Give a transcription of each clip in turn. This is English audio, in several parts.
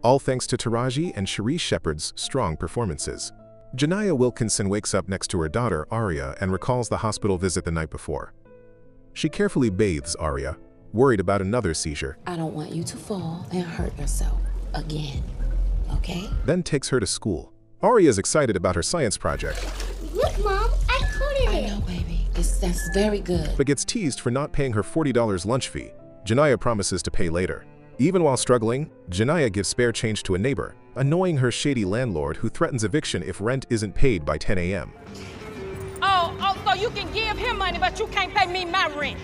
all thanks to Taraji and Sharice Shepherd's strong performances. Janiyah Wilkinson wakes up next to her daughter, Aria, and recalls the hospital visit the night before. She carefully bathes Aria, worried about another seizure. I don't want you to fall and hurt yourself again, okay? Then takes her to school. Aria is excited about her science project. Look, Mom, I coded I it. know, baby. That's very good. But gets teased for not paying her $40 lunch fee. Janiyah promises to pay later. Even while struggling, Janiyah gives spare change to a neighbor, annoying her shady landlord who threatens eviction if rent isn't paid by 10 a.m. Oh, so you can give him money, but you can't pay me my rent.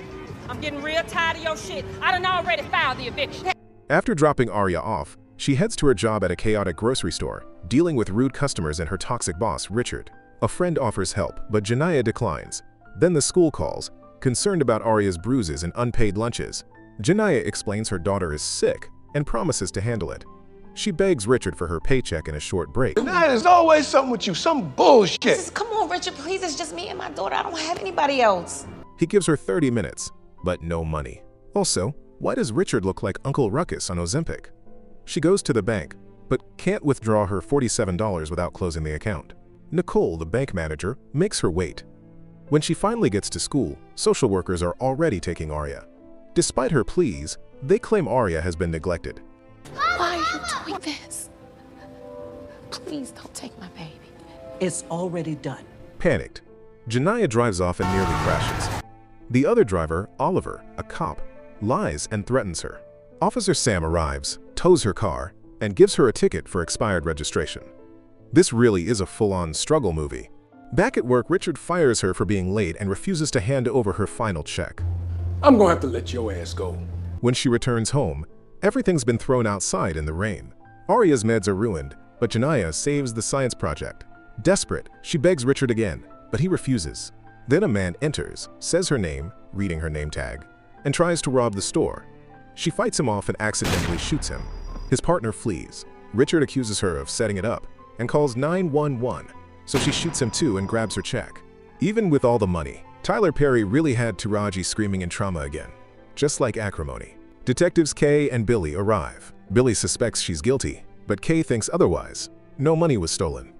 I'm getting real tired of your shit. I done already filed the eviction. After dropping Aria off, she heads to her job at a chaotic grocery store, dealing with rude customers and her toxic boss, Richard. A friend offers help, but Janiyah declines. Then the school calls, concerned about Aria's bruises and unpaid lunches. Janiyah explains her daughter is sick and promises to handle it. She begs Richard for her paycheck and a short break. There's always something with you, some bullshit. Come on, Richard, please. It's just me and my daughter. I don't have anybody else. He gives her 30 minutes, but no money. Also, why does Richard look like Uncle Ruckus on Ozempic? She goes to the bank, but can't withdraw her $47 without closing the account. Nicole, the bank manager, makes her wait. When she finally gets to school, social workers are already taking Aria. Despite her pleas, they claim Aria has been neglected. Why are you doing this? Please don't take my baby. It's already done. Panicked, Janiyah drives off and nearly crashes. The other driver, Oliver, a cop, lies and threatens her. Officer Sam arrives, tows her car, and gives her a ticket for expired registration. This really is a full-on struggle movie. Back at work, Richard fires her for being late and refuses to hand over her final check. I'm gonna have to let your ass go. When she returns home, everything's been thrown outside in the rain. Aria's meds are ruined, but Janiyah saves the science project. Desperate, she begs Richard again, but he refuses. Then a man enters, says her name, reading her name tag, and tries to rob the store. She fights him off and accidentally shoots him. His partner flees. Richard accuses her of setting it up and calls 911, so she shoots him too and grabs her check. Even with all the money, Tyler Perry really had Taraji screaming in trauma again, just like Acrimony. Detectives Kay and Billy arrive. Billy suspects she's guilty, but Kay thinks otherwise. No money was stolen.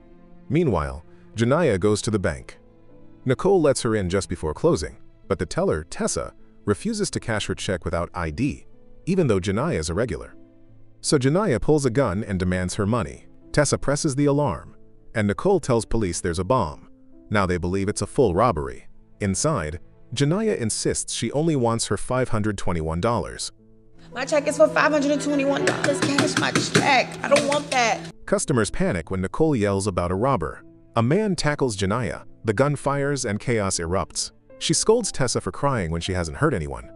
Meanwhile, Janiyah goes to the bank. Nicole lets her in just before closing, but the teller, Tessa, refuses to cash her check without ID, even though Janiyah is a regular. So Janiyah pulls a gun and demands her money. Tessa presses the alarm, and Nicole tells police there's a bomb. Now they believe it's a full robbery. Inside, Janiyah insists she only wants her $521. My check is for $521. Cash my check. I don't want that. Customers panic when Nicole yells about a robber. A man tackles Janiyah, the gun fires, and chaos erupts. She scolds Tessa for crying when she hasn't hurt anyone.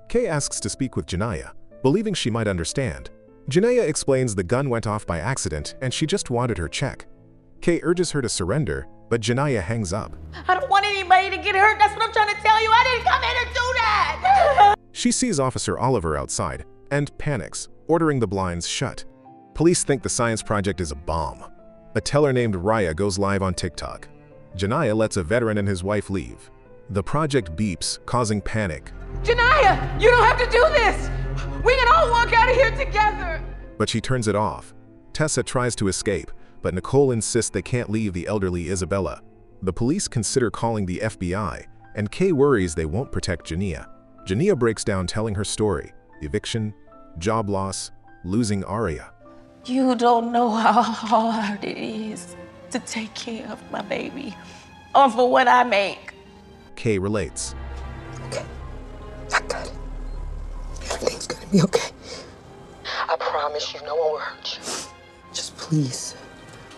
Kay asks to speak with Janiyah, believing she might understand. Janiyah explains the gun went off by accident and she just wanted her check. Kay urges her to surrender, but Janiyah hangs up. I don't want anybody to get hurt. That's what I'm trying to tell you. I didn't come here to do that. She sees Officer Oliver outside and panics, ordering the blinds shut. Police think the science project is a bomb. A teller named Raya goes live on TikTok. Janiyah lets a veteran and his wife leave. The project beeps, causing panic. Janiyah, you don't have to do this. We can all walk out of here together. But she turns it off. Tessa tries to escape, but Nicole insists they can't leave the elderly Isabella. The police consider calling the FBI, and Kay worries they won't protect Janiyah. Janiyah breaks down telling her story: eviction, job loss, losing Aria. You don't know how hard it is to take care of my baby, or for what I make. Kay relates. Okay, I got it. Everything's gonna be okay. I promise you, no one will hurt you. Just please,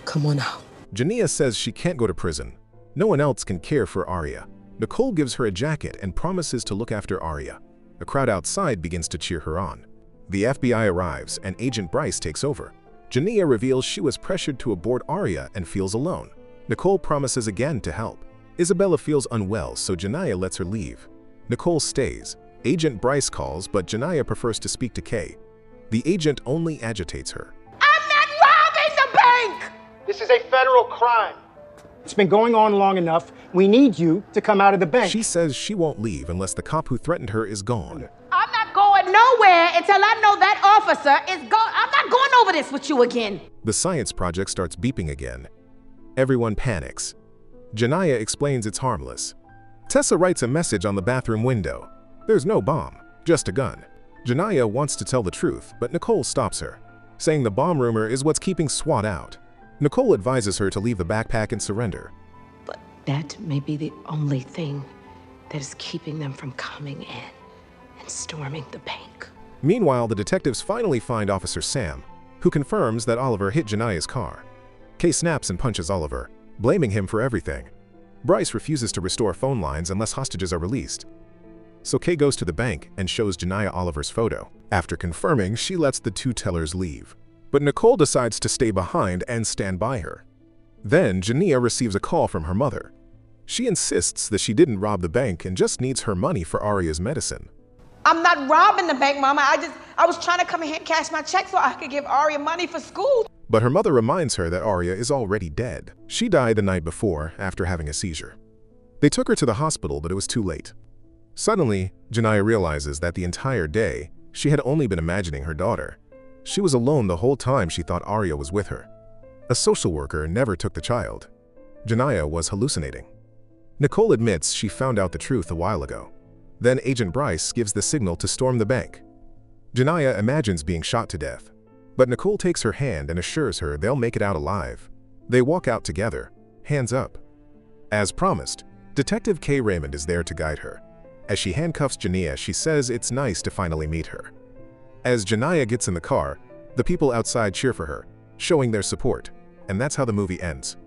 come on out. Janiyah says she can't go to prison. No one else can care for Aria. Nicole gives her a jacket and promises to look after Aria. A crowd outside begins to cheer her on. The FBI arrives and Agent Bryce takes over. Janiyah reveals she was pressured to abort Aria and feels alone. Nicole promises again to help. Isabella feels unwell, so Janiyah lets her leave. Nicole stays. Agent Bryce calls, but Janiyah prefers to speak to Kay. The agent only agitates her. I'm not robbing the bank. This is a federal crime. It's been going on long enough. We need you to come out of the bank. She says she won't leave unless the cop who threatened her is gone. I'm not going nowhere until I know that officer is gone. I'm not going over this with you again. The science project starts beeping again. Everyone panics. Janiyah explains it's harmless. Tessa writes a message on the bathroom window. There's no bomb, just a gun. Janiyah wants to tell the truth, but Nicole stops her, saying the bomb rumor is what's keeping SWAT out. Nicole advises her to leave the backpack and surrender. But that may be the only thing that is keeping them from coming in and storming the bank. Meanwhile, the detectives finally find Officer Sam, who confirms that Oliver hit Janiyah's car. Kay snaps and punches Oliver, blaming him for everything. Bryce refuses to restore phone lines unless hostages are released. So Kay goes to the bank and shows Janiyah Oliver's photo. After confirming, she lets the two tellers leave. But Nicole decides to stay behind and stand by her. Then Janiyah receives a call from her mother. She insists that she didn't rob the bank and just needs her money for Aria's medicine. I'm not robbing the bank, Mama. I was trying to come in here and cash my check so I could give Aria money for school. But her mother reminds her that Aria is already dead. She died the night before after having a seizure. They took her to the hospital, but it was too late. Suddenly, Janiyah realizes that the entire day, she had only been imagining her daughter. She was alone the whole time she thought Aria was with her. A social worker never took the child. Janiyah was hallucinating. Nicole admits she found out the truth a while ago. Then Agent Bryce gives the signal to storm the bank. Janiyah imagines being shot to death, but Nicole takes her hand and assures her they'll make it out alive. They walk out together, hands up. As promised, Detective Kay Raymond is there to guide her. As she handcuffs Janiyah, she says it's nice to finally meet her. As Janiyah gets in the car, the people outside cheer for her, showing their support, and that's how the movie ends.